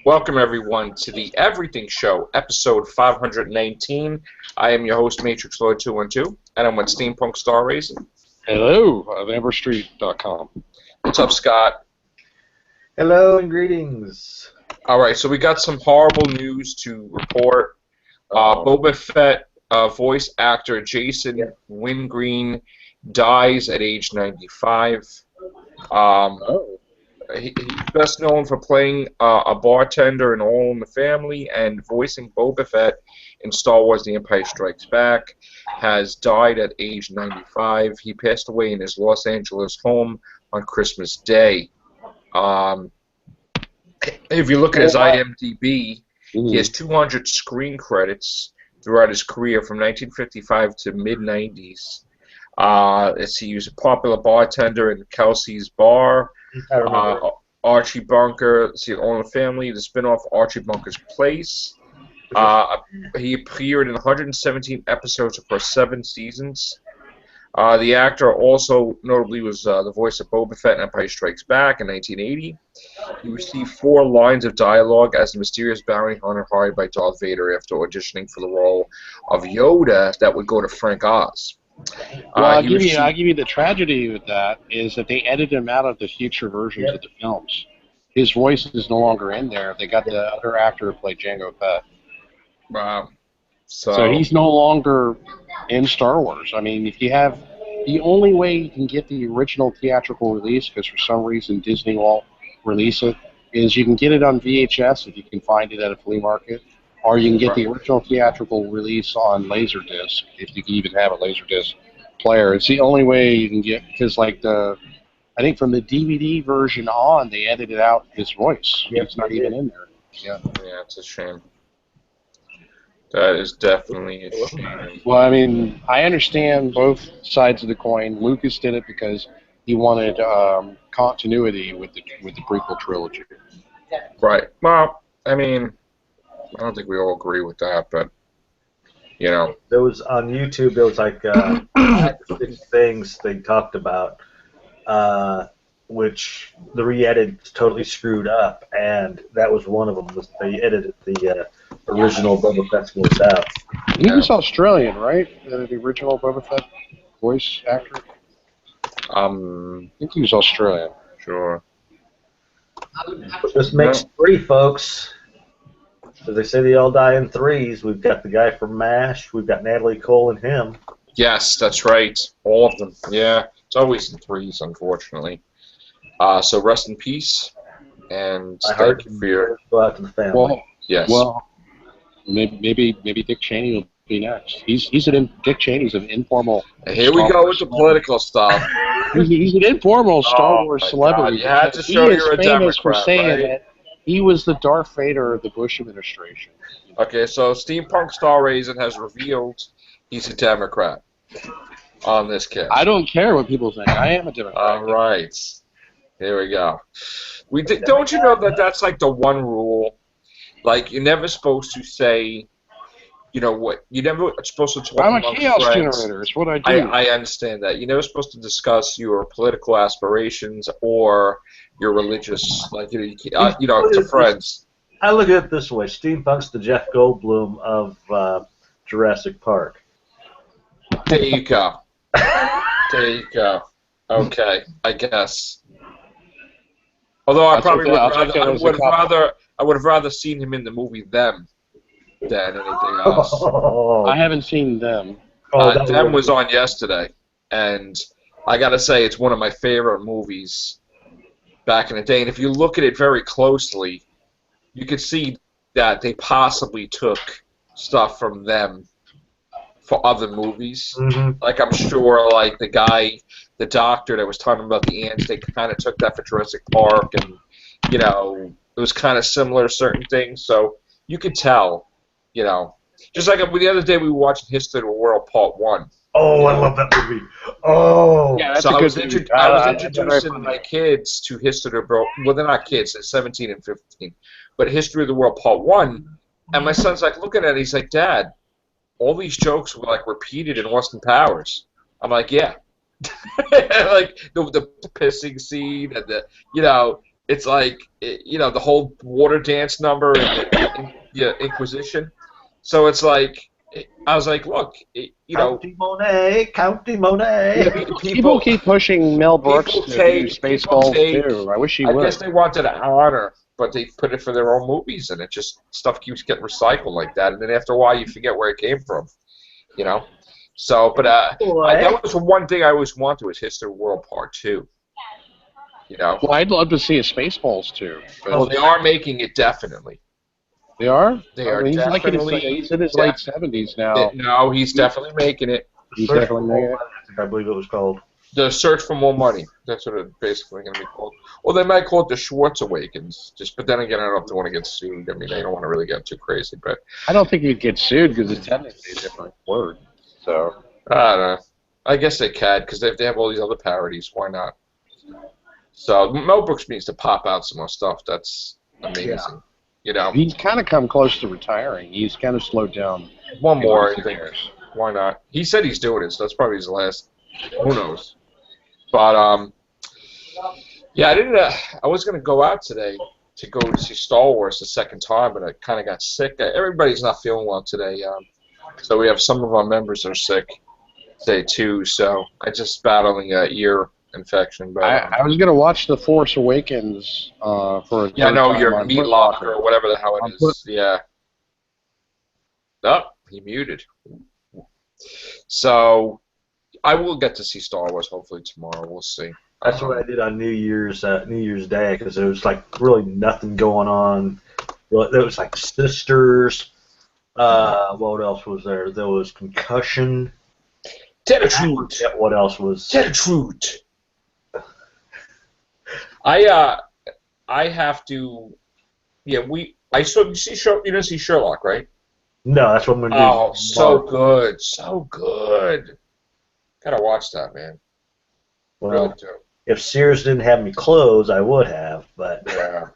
Welcome, everyone, to the Everything Show, episode 519. I am your host, Matrix Lord 212, and I'm with Steampunk Star Raisin. Hello, of AmberStreet.com. What's up, Scott? Hello and greetings. All right, so we got some horrible news to report. Boba Fett voice actor Jason Wynn dies at age 95. He's best known for playing a bartender in All in the Family and voicing Boba Fett in Star Wars The Empire Strikes Back. Has died at age 95. He passed away in his Los Angeles home on Christmas Day. If you look at his IMDb, he has 200 screen credits throughout his career from 1955 to mid-90s. He was a popular bartender in Kelsey's Bar. Archie Bunker, All in the Family, the spin-off Archie Bunker's Place. He appeared in 117 episodes across 7 seasons. The actor also notably was the voice of Boba Fett in Empire Strikes Back in 1980. He received 4 lines of dialogue as the mysterious bounty hunter hired by Darth Vader after auditioning for the role of Yoda that would go to Frank Oz. Well, I'll give you the tragedy with that is that they edited him out of the future versions of the films. His voice is no longer in there. They got the other actor who played Jango Fett. Wow. So he's no longer in Star Wars. I mean, if you have the only way you can get the original theatrical release, because for some reason Disney won't release it, is you can get it on VHS if you can find it at a flea market. Or you can get the original theatrical release on Laserdisc, if you can even have a Laserdisc player. It's the only way you can get, because I think from the DVD version on, they edited out his voice. It's not even in there. Yeah, it's a shame. That is definitely a shame. Well, I mean, I understand both sides of the coin. Lucas did it because he wanted continuity with the prequel trilogy. Right. Well, I mean, I don't think we all agree with that, but there was on YouTube. There was like 6 things they talked about, which the re-edit totally screwed up, and that was one of them. They edited the original Boba Fett's voice out. He was Australian, right? The original Boba Fett voice actor. I think he was Australian. Sure. This makes 3, folks. As they say, they all die in 3s. We've got the guy from MASH. We've got Natalie Cole and him. Yes, that's right. All of them. Yeah, it's always in 3s, unfortunately. So rest in peace, and thank you for your... Go out to the family. Well, yes. Well, maybe Dick Cheney will be next. Dick Cheney's an informal... Here we go with the political stuff. He's an informal Star Wars celebrity. God, you had to show you're a Democrat, for saying right? that he was the Darth Vader of the Bush administration. Okay, so Steampunk Star Raisin has revealed he's a Democrat on this case. I don't care what people think. I am a Democrat. All right. Here we go. Don't you know that that's like the one rule? Like, you're never supposed to say, what? You're never supposed to talk I'm about a chaos friends. generator. It's what I do. I understand that. You're never supposed to discuss your political aspirations or your religious, to friends. I look at it this way. Steampunk's the Jeff Goldblum of Jurassic Park. There you go. There you go. Okay, I guess. Although I would have rather seen him in the movie Them than anything else. I haven't seen Them. Them was on yesterday, and I gotta say it's one of my favorite movies back in the day. And if you look at it very closely, you can see that they possibly took stuff from Them for other movies. Mm-hmm. Like, I'm sure, like, the doctor that was talking about the ants, they kind of took that for Jurassic Park, and, it was kind of similar to certain things, so you could tell, Just like the other day we were watching History of the World Part 1. Oh, I love that movie. Oh! Yeah, that's so a I good was movie. introducing my kids to History of the World. Well, they're not kids, they're 17 and 15. But History of the World Part 1, and my son's like looking at it, he's like, Dad, all these jokes were like repeated in Austin Powers. I'm like, yeah. Like the pissing scene and it's like, the whole water dance number and the Inquisition. So it's like, I was like, look, County Monet, County Monet. People keep pushing Mel Brooks to do Spaceballs too. I wish he would. I guess they wanted to honor, but they put it for their own movies, and it just stuff keeps getting recycled like that, and then after a while you forget where it came from, So, but that was one thing I always wanted was History World Part 2. Well, I'd love to see a Spaceballs too. Well, they are making it definitely. They are? They are he's definitely. He's in his late 70s now. No, he's definitely making it. He's definitely making it. I believe it was called. The Search for More Money. That's what it's basically going to be called. Well, they might call it the Schwartz Awakens. But then again, I don't know if they want to get sued. I mean, they don't want to really get too crazy. But I don't think you'd get sued because it's technically a different word. So I don't know. I guess they can because they have all these other parodies. Why not? So Mel Brooks needs to pop out some more stuff. That's amazing. He's kind of come close to retiring. He's kind of slowed down. One more, I think. Why not? He said he's doing it, so that's probably his last. Who knows? But yeah, I was gonna go out today to go to see Star Wars the second time, but I kind of got sick. Everybody's not feeling well today, so we have some of our members are sick today too. So I just battling an ear infection. But I was gonna watch The Force Awakens for a yeah, no, your meat locker or whatever the hell it is. Yeah. Oh, he muted. So I will get to see Star Wars hopefully tomorrow. We'll see. That's what I did on New Year's Day because there was like really nothing going on. There was like Sisters. What else was there? There was Concussion. Tetratroot. What else was? Tetratroot. I have to. Yeah, I saw. You didn't see Sherlock, right? No, that's what I'm gonna do. Oh, so good, so good. Gotta watch that, man. Well, really do. If Sears didn't have me clothes, I would have, but yeah.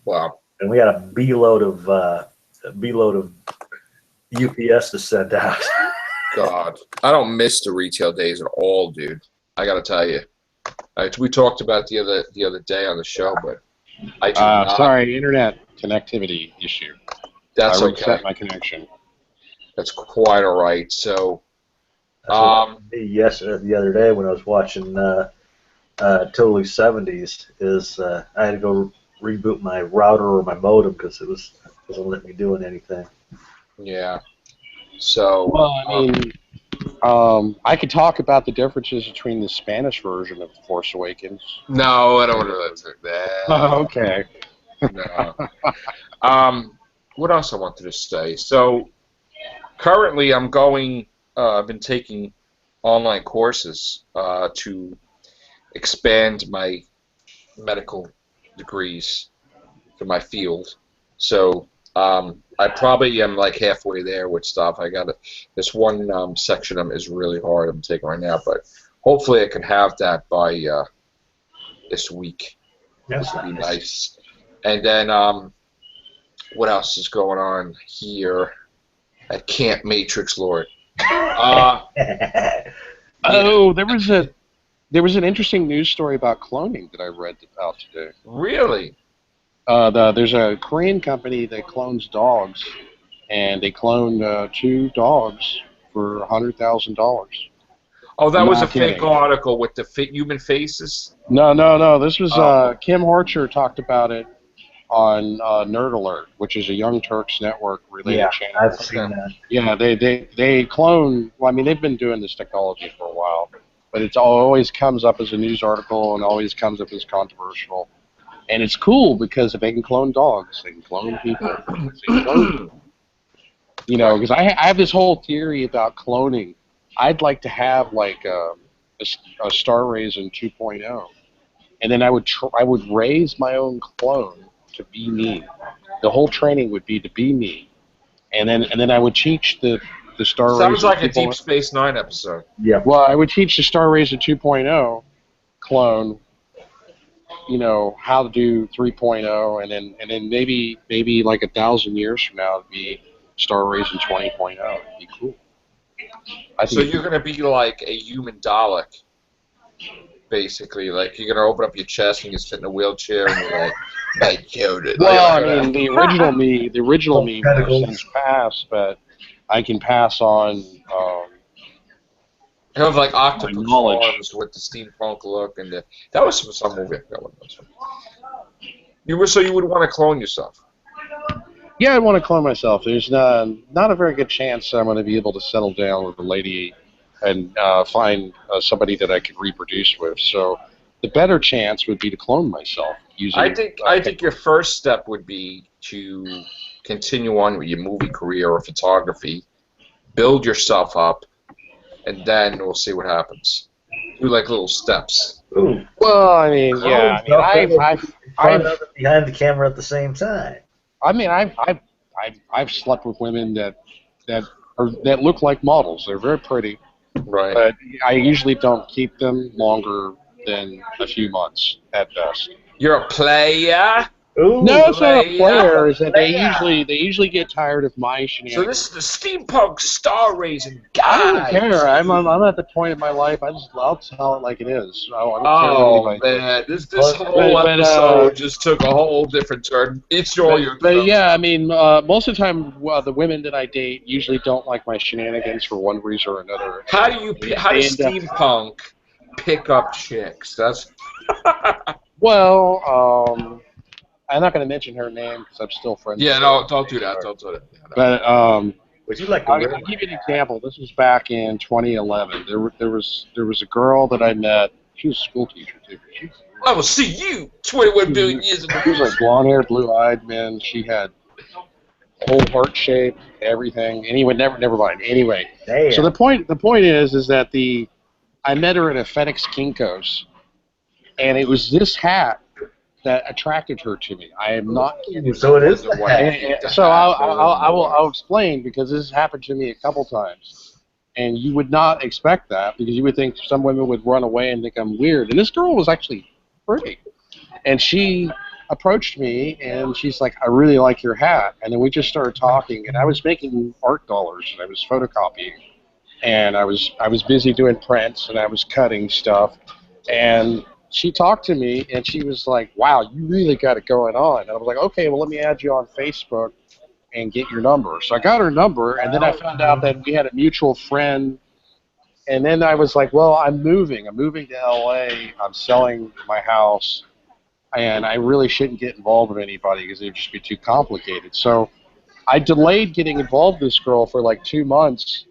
Wow. And we got a B load of UPS to send out. God, I don't miss the retail days at all, dude. I gotta tell you. We talked about it the other day on the show, but I do not. Sorry, internet connectivity issue. That's I okay. reset my connection. That's quite all right. So, yes, the other day when I was watching Totally 70s, I had to go reboot my router or my modem because it wasn't letting me doing anything. Yeah. So. Well, I mean, I could talk about the differences between the Spanish version of The Force Awakens. No, I don't want to do that. Oh, okay. No. What else I wanted to say? So, currently I'm going. I've been taking online courses to expand my medical degrees for my field. So I probably am like halfway there with stuff. I got this one section is really hard. I'm taking right now, but hopefully I can have that by this week. This would be nice. And then what else is going on here at Camp Matrix Lord? Oh, there was an interesting news story about cloning that I read about today. Really? There's a Korean company that clones dogs, and they cloned 2 dogs for $100,000. Oh, that was a fake article with the human faces? No. This was Kim Horcher talked about it on Nerd Alert, which is a Young Turks Network related channel. Yeah, I've seen that. Yeah, they clone. Well, I mean, they've been doing this technology for a while, but it always comes up as a news article and always comes up as controversial. And it's cool because if they can clone dogs, they can clone people. Because I have this whole theory about cloning. I'd like to have like a Star Raisin 2.0, and then I would raise my own clone to be me. The whole training would be to be me, and then I would teach the Star Raisin. Sounds like a Deep Space Nine episode. Yeah. Well, I would teach the Star Raisin 2.0 clone, how to do 3.0, and then maybe like 1,000 years from now it'd be Star Raisin 20.0. It'd be cool. So you're going to be like a human Dalek. basically. Like, you're gonna open up your chest and you sit in a wheelchair and you're like, I killed it. Well, I mean, the original me has since Tentacles. passed, but I can pass on I have like my octopus knowledge. arms with the steampunk look, and that was from some movie. I forgot what it was from. So you would want to clone yourself? Yeah, I'd want to clone myself. There's not a very good chance I'm going to be able to settle down with a lady and find somebody that I could reproduce with. So the better chance would be to clone myself using. I think your first step would be to continue on with your movie career or photography, build yourself up, and then we'll see what happens. Do like little steps. Ooh. Well, I mean, yeah, I mean, I've behind the camera at the same time. I mean, I've slept with women that look like models. They're very pretty, Right. but I usually don't keep them longer than a few months at best. You're a player? Ooh, No, it's not a player. Is that they player. usually get tired of my shenanigans. So this is the Steampunk Star Raising I don't guy. care. I'm at the point in my life. I'll tell it like it is. I don't care Oh what anybody man, this But- whole but, episode just took a whole different turn. It's all your. But yeah, I mean, most of the time, the women that I date usually don't like my shenanigans for one reason or another. How does Steampunk pick up chicks? That's. Well, I'm not going to mention her name because I'm still friends. Yeah, with no, her. don't do that. Don't do that. Yeah, no. But would you like to? I'll give you an example. This was back in 2011. There was a girl that I met. She was a school teacher too. I will see you 21 billion years in the She was like blonde-haired, blue-eyed, man. She had whole heart shape, everything. Anyway, never mind. Anyway, Damn. so the point is that I met her at a FedEx Kinko's, and it was this hat that attracted her to me. I am not kidding. So it is. So I'll explain, because this has happened to me a couple times, and you would not expect that, because you would think some women would run away and think I'm weird. And this girl was actually pretty, and she approached me and she's like, "I really like your hat." And then we just started talking, and I was making art dollars and I was photocopying, and I was busy doing prints and I was cutting stuff, and she talked to me and she was like, "Wow, you really got it going on." And I was like, "Okay, well, let me add you on Facebook and get your number." So I got her number, and then I found out that we had a mutual friend. And then I was like, "Well, I'm moving to LA. I'm selling my house, and I really shouldn't get involved with anybody because it would just be too complicated." So I delayed getting involved with this girl for like 2 months.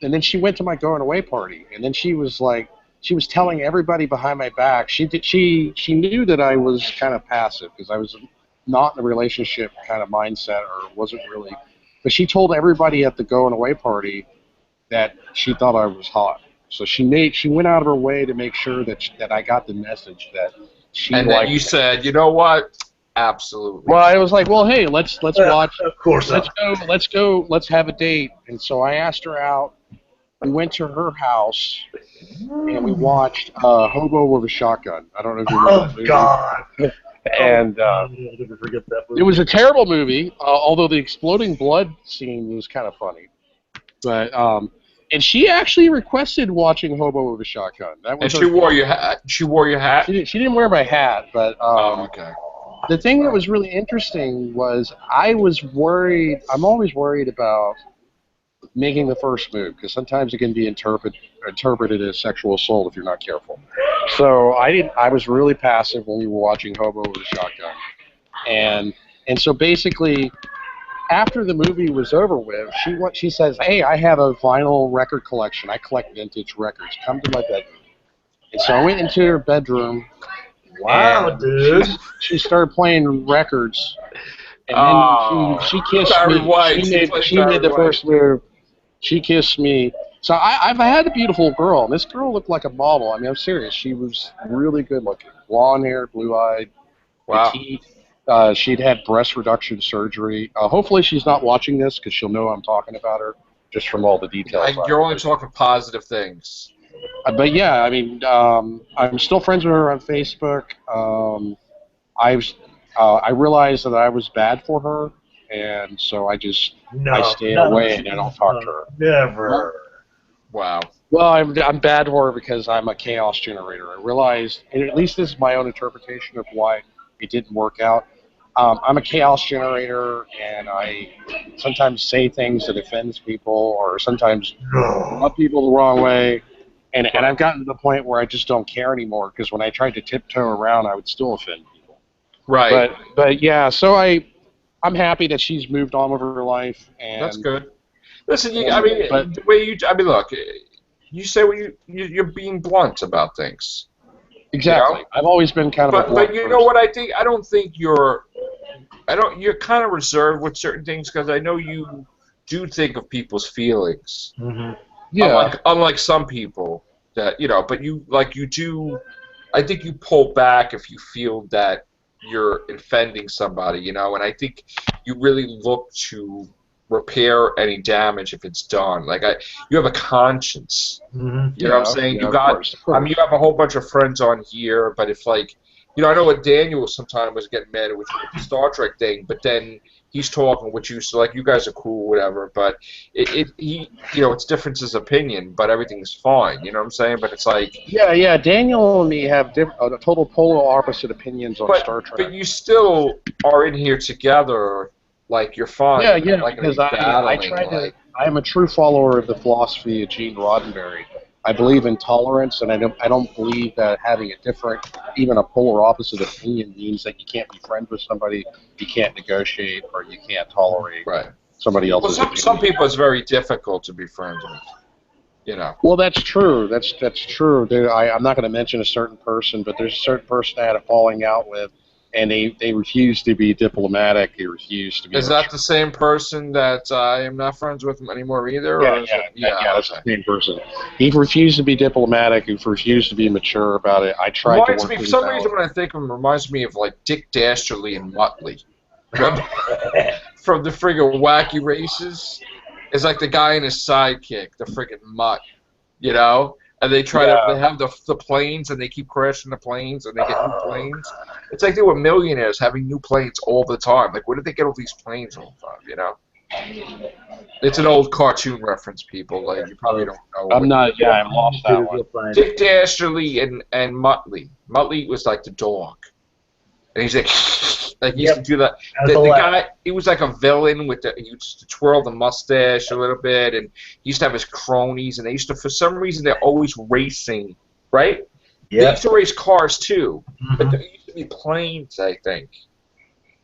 And then she went to my going away party, and then she was telling everybody behind my back. She knew that I was kind of passive because I was not in a relationship kind of mindset, or wasn't really. But she told everybody at the going away party that she thought I was hot. So she went out of her way to make sure that I got the message that she liked. And then you said, "You know what? Absolutely." Well, I was like, "Well, hey, let's watch. Of course. Let's go. Let's have a date." And so I asked her out. We went to her house, and we watched Hobo with a Shotgun. I don't know if you remember that movie. God. And I'll never forget that movie. it was a terrible movie, although the exploding blood scene was kind of funny. But and she actually requested watching Hobo with a Shotgun. That was And she wore your hat. She wore your hat. She didn't wear my hat, but Okay. the thing that was really interesting was I was worried. I'm always worried about making the first move, because sometimes it can be interpreted as sexual assault if you're not careful. So I was really passive when we were watching Hobo with a Shotgun, and so basically, after the movie was over with, she says, "Hey, I have a vinyl record collection. I collect vintage records. Come to my bedroom." And so I went into her bedroom. Wow, dude. She started playing records, and then she kissed Barry me. White. She made the first move. She kissed me. So I've had a beautiful girl. And this girl looked like a model. I mean, I'm serious. She was really good looking. Blonde hair, blue-eyed, Wow. petite. She'd had breast reduction surgery. Hopefully she's not watching this, because she'll know I'm talking about her just from all the details. You're only talking positive things. But yeah, I mean, I'm still friends with her on Facebook. I realized that I was bad for her, and so I stay away and I don't talk to her. Never. Wow. Well, I'm bad for it because I'm a chaos generator. I realized, and at least this is my own interpretation of why it didn't work out. I'm a chaos generator, and I sometimes say things that offends people, or sometimes rub people the wrong way. And I've gotten to the point where I just don't care anymore, because when I tried to tiptoe around, I would still offend people. Right. But yeah, so I'm happy that she's moved on with her life. And that's good. Listen, the way you, look, you say you're being blunt about things. Exactly. You know? I've always been kind of a blunt But you person. know what I think? You're kind of reserved with certain things, because I know you do think of people's feelings. Mm-hmm. Yeah. Unlike some people that, but you do, I think you pull back if you feel that you're offending somebody, and I think you really look to repair any damage if it's done. You have a conscience. Mm-hmm. You know what I'm saying? Yeah, You got, of course. you have a whole bunch of friends on here, but if I know what Daniel sometimes was getting mad at with the Star Trek thing, but then he's talking with you, so you guys are cool, whatever. But it's differences of opinion, but everything's fine. You know what I'm saying? But it's yeah. Daniel and me have total polar opposite opinions on Star Trek. But you still are in here together. You're fine. Yeah, because I'm a true follower of the philosophy of Gene Roddenberry. I believe in tolerance, and I don't believe that having even a polar opposite opinion means that you can't be friends with somebody, you can't negotiate, or you can't tolerate somebody else's opinion. Some people it's very difficult to be friends with. Well, that's true. That's true. I'm not going to mention a certain person, but there's a certain person I had a falling out with, and they refused to be diplomatic. They refused to be. Is that the same person that I am not friends with anymore either? Yeah, that's the same person. He refused to be diplomatic. He refused to be mature about it. I tried to work for some reason, when I think of him, reminds me of Dick Dastardly and Muttley. From the friggin' Wacky Races. It's the guy and his sidekick, the friggin' Mutt. And they try to, they have the planes, and they keep crashing the planes, and they get new planes. It's they were millionaires having new planes all the time. Where did they get all these planes all the time, It's an old cartoon reference, people. You probably don't know. I'm not, I've lost that one. Dick Dastardly and Muttley. Muttley was the dog. And he's he used to do that. The guy, he was a villain he used to twirl the mustache a little bit, and he used to have his cronies, and they used to, for some reason, they're always racing, right? Yeah. They used to race cars too, but there used to be planes, I think.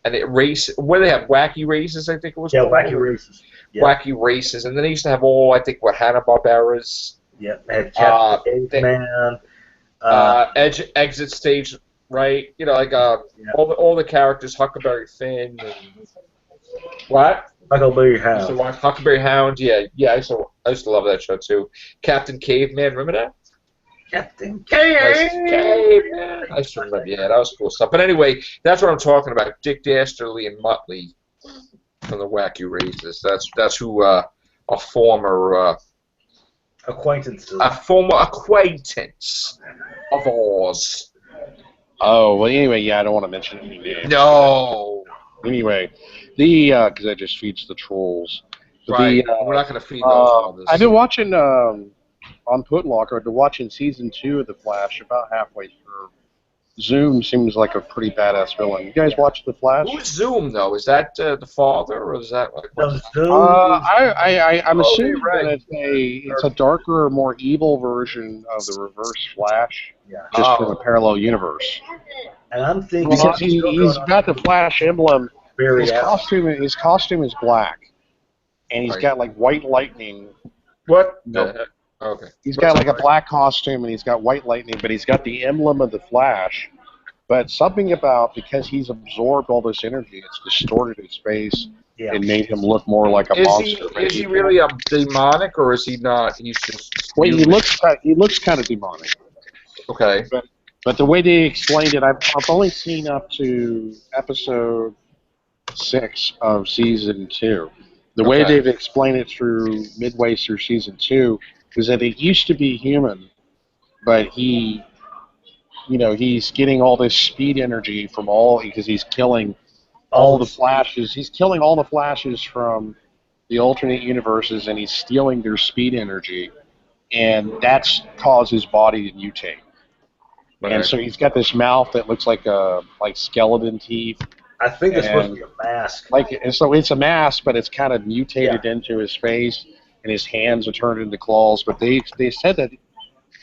And what do they have? Wacky Races, I think it was. Yeah, Wacky Races. Yep. Wacky Races, and then they used to have Hanna-Barbera's. Yeah, they had Captain Caveman. Exit Stage. Right, all the characters, Huckleberry Finn, and what? Huckleberry Hound. Huckleberry Hound, yeah. I used to love that show too. Captain Caveman, remember that? Captain Caveman. I used to remember, that was cool stuff. But anyway, that's what I'm talking about. Dick Dastardly and Muttley from the Wacky Races. That's who a former acquaintance of ours. Oh, well, anyway, I don't want to mention any names. No. Anyway, because that just feeds the trolls. Right. We're not going to feed those. I've been watching, on Putlocker, I've been watching Season 2 of The Flash about halfway through. Zoom seems like a pretty badass villain. You guys watch The Flash? Who's Zoom, though? Is that the father, or is that I'm assuming that it's a darker, more evil version of the Reverse Flash, just from a parallel universe. And I'm thinking because he's got the Flash emblem. His costume is black, and he's got white lightning. What? No. Okay. He's got a black costume, and he's got white lightning, but he's got the emblem of the Flash. But something about, because he's absorbed all this energy, it's distorted his face and made him look more like a monster. Is he really a demonic, or is he not? He's just. Well, he looks kind of demonic. Okay. But the way they explained it, I've only seen up to episode 6 of season 2. The way they've explained it through midway through season 2 is that it used to be human, but he's getting all this speed energy from because he's killing all the Flashes. He's killing all the Flashes from the alternate universes, and he's stealing their speed energy. and that's caused his body to mutate. Right. And so he's got this mouth that looks like skeleton teeth. I think it's supposed to be a mask. And so it's a mask, but it's kind of mutated into his face, and his hands are turned into claws. But they said that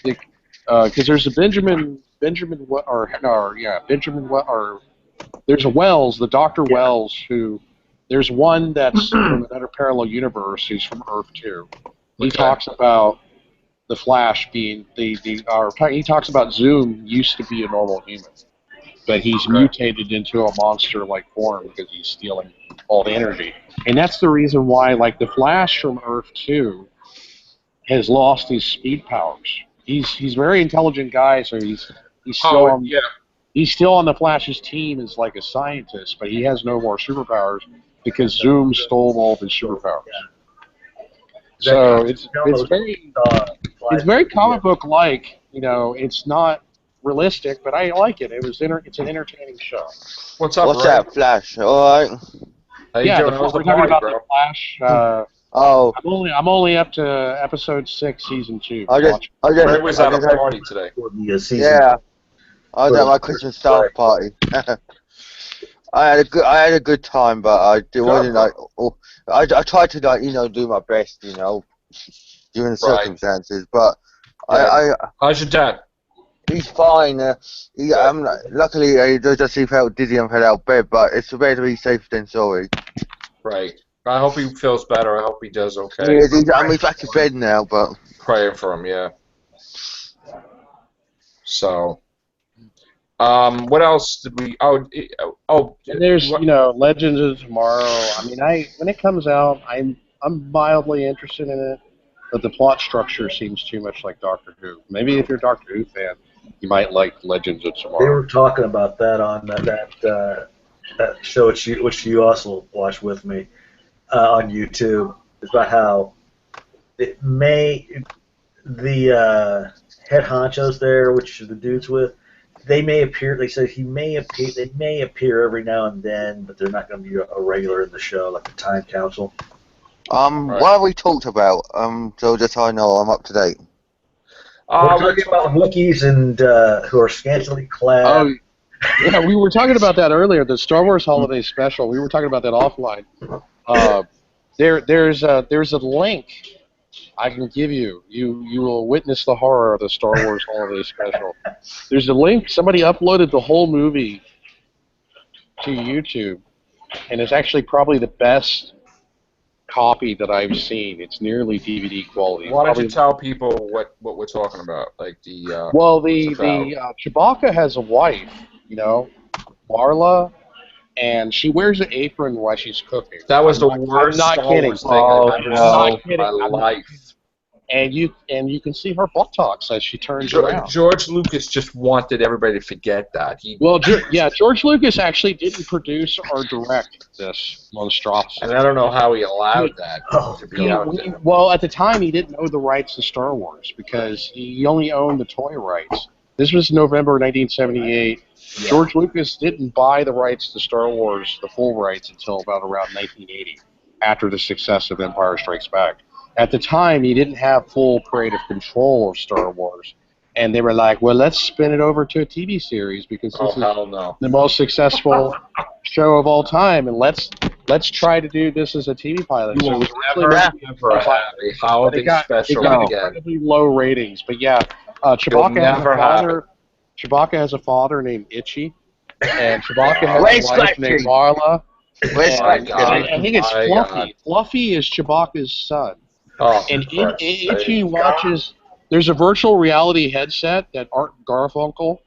because there's a there's a Wells, the Dr. Wells, who there's one that's from another parallel universe who's from Earth 2. He talks about the Flash being he talks about Zoom used to be a normal human, but he's mutated into a monster-like form because he's stealing all the energy. And that's the reason why, like, the Flash from Earth 2 has lost his speed powers. He's a very intelligent guy, so he's still he's still on the Flash's team as like a scientist, but he has no more superpowers because Zoom stole all of his superpowers. So it's very comic book like. You know, it's not realistic, but I like it. It's an entertaining show. What's up, What's up, Flash? All right. How you doing? We're talking about the Flash. I'm only up to episode 6, season 2. Ray was at a party today. Yeah, I was at my Christmas staff party. I had a good time, but I wasn't like. I tried to do my best, given the circumstances. But how's your dad? He's fine. Luckily, he just felt dizzy and fell out of bed, but it's better to be safe than sorry. Right. I hope he feels better. I hope he does okay. Yeah, he's back to bed now, but praying for him, yeah. So, what else did we? And there's Legends of Tomorrow. I mean, when it comes out, I'm mildly interested in it, but the plot structure seems too much like Doctor Who. Maybe if you're a Doctor Who fan, you might like Legends of Tomorrow. They were talking about that on that show which you also watched with me on YouTube. It's about how the head honchos there, which the dudes with, they may appear. They said he may appear. They may appear every now and then, but they're not going to be a regular in the show, like the Time Council. What have we talked about? So just so I know, I'm up to date. We're talking about Wookiees and who are scantily clad. Oh, yeah, we were talking about that earlier. The Star Wars Holiday Special. We were talking about that offline. There's a link I can give you. You will witness the horror of the Star Wars Holiday Special. There's a link. Somebody uploaded the whole movie to YouTube, and it's actually probably the best copy that I've seen. It's nearly DVD quality. Why don't you tell people what we're talking about? Like the Chewbacca has a wife, Marla, and she wears an apron while she's cooking. That was the worst Star Wars thing I've ever seen in my life. And you can see her buttocks as she turns around. George Lucas just wanted everybody to forget that. George Lucas actually didn't produce or direct this monstrosity. And I don't know how he allowed that to be out there. Well, at the time, he didn't own the rights to Star Wars because he only owned the toy rights. This was November 1978. Yeah. George Lucas didn't buy the rights to Star Wars, the full rights, until about around 1980, after the success of Empire Strikes Back. At the time, he didn't have full creative control of Star Wars, and they were like, well, let's spin it over to a TV series because this is the most successful show of all time, and let's try to do this as a TV pilot. You will never have a holiday special again. Incredibly low ratings, but yeah, Chewbacca has a father named Itchy, and Chewbacca has a wife named Marla. I think it's Fluffy. Fluffy is Chewbacca's son. Oh, and Itchy watches. There's a virtual reality headset that Art Garfunkel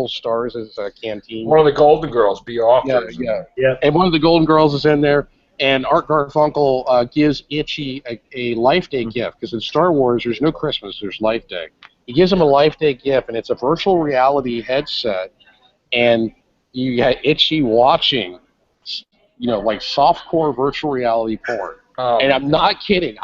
stars as a Canteen. One of the Golden Girls, be off. Yeah. And one of the Golden Girls is in there. And Art Garfunkel gives Itchy a Life Day gift because in Star Wars there's no Christmas, there's Life Day. He gives him a Life Day gift, and it's a virtual reality headset, and you got Itchy watching, like softcore virtual reality porn. Oh. And I'm not kidding.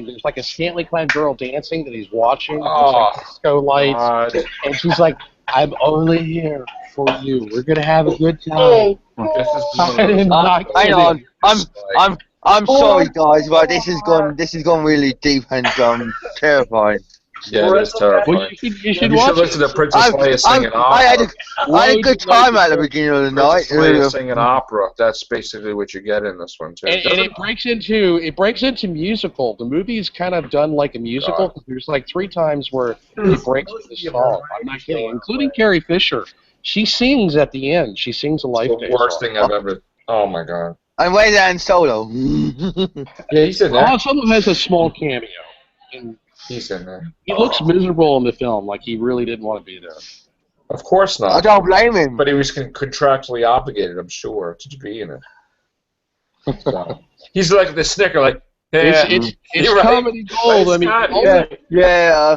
There's like a scantily clad girl dancing that he's watching. Like disco lights. And she's like, I'm only here for you. We're going to have a good time. Hang on. I'm sorry, guys, but this has gone really deep and terrifying. Yeah, it is terrifying. Well, you should You watch should listen to Princess Leia singing opera. I had a good time at the beginning of the night. Princess Leia singing opera. That's basically what you get in this one too. And it breaks into musical. The movie is kind of done like a musical. There's like 3 times where it breaks into song. I'm not kidding, including Carrie Fisher. She sings at the end. She sings a Life Day the worst song. thing I've ever. Oh my god. And where's Han Solo? Yeah, he's in there. Han Solo has a small cameo. And he's in there. He looks miserable in the film, like he really didn't want to be there. Of course not. I don't blame him. But he was contractually obligated, I'm sure, to be in it. So, he's like the snicker, like, yeah, it's right. Comedy gold. I mean, yeah.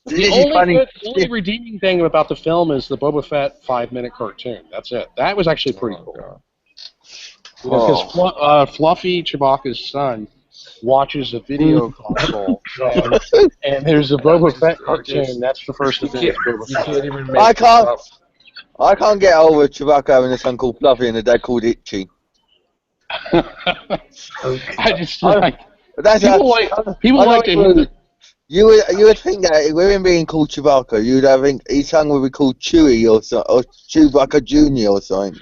The only redeeming thing about the film is the Boba Fett 5-minute cartoon. That's it. That was actually pretty cool. Because Fluffy, Chewbacca's son, watches a video console, and there's a Boba Fett cartoon. That's the first thing. I can't get over Chewbacca having a son called Fluffy and a dad called Itchy. I just like people like to. You would think that with him being called Chewbacca, you'd think his son would be called Chewie or Chewbacca Jr. or something.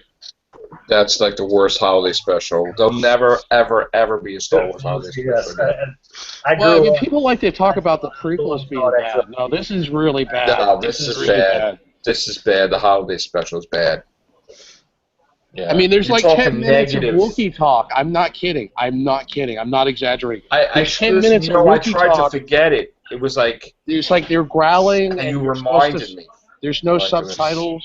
That's like the worst holiday special. There'll never, ever, ever be a Star Wars holiday special. People like to talk about the prequels being bad. No, this is really bad. No, this is really bad. This is bad. The holiday special is bad. Yeah. I mean, there's like 10 minutes of Wookiee talk. I'm not kidding. I'm not exaggerating. I 10 minutes of Wookiee talk. I tried to forget it. It was like... It's like they're growling. And you reminded me. There's no subtitles.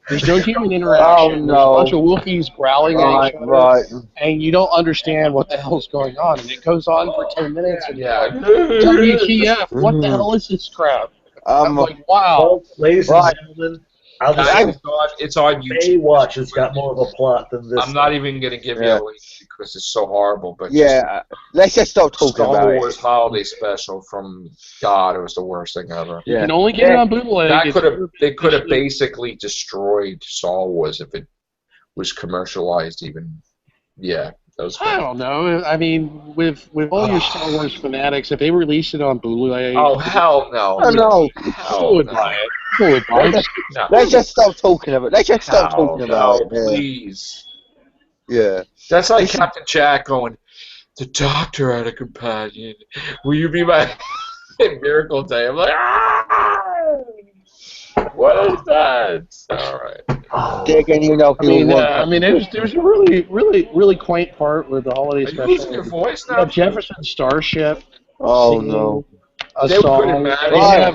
There's no human interaction. There's a bunch of Wookiees growling at each other. Right. And you don't understand what the hell's going on. And it goes on for 10 minutes. And WTF, what the hell is this crap? I'm like, wow. Ladies and gentlemen, it's on YouTube. Baywatch has got more of a plot than this. I'm not even going to give you a link because it's so horrible. But let's just stop talking about it. Star Wars holiday special from God, it was the worst thing ever. You can only get it on bootleg. They could have basically destroyed Star Wars if it was commercialized even. Yeah. I don't know. I mean, with all your Star Wars fanatics, if they release it on Blu-ray... Oh, hell no. Oh, no. Who would buy it? Who would buy it? Let's just stop talking about it. Let's just stop talking about it. Please. Yeah. That's like Captain Jack going, the Doctor had a companion. Will you be my Miracle Day? I'm like, what is that? All right. Dick, and it was a really quaint part with the holiday special. Are you losing your voice now? Jefferson Starship. Oh, no. A song.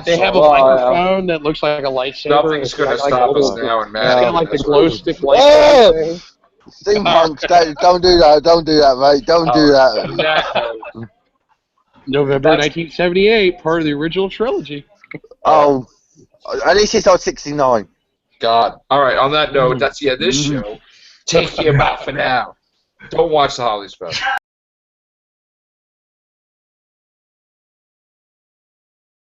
They have a microphone that looks like a lightsaber. Nothing's going to stop us now, and Matt. It's got like the glow stick lightsaber. Steampunk, don't do that, mate. Don't do that. November 1978, part of the original trilogy. Oh, at least it's on 69. God. All right, on that note, that's the end of this show. Take care, bye for now. Don't watch the holiday special.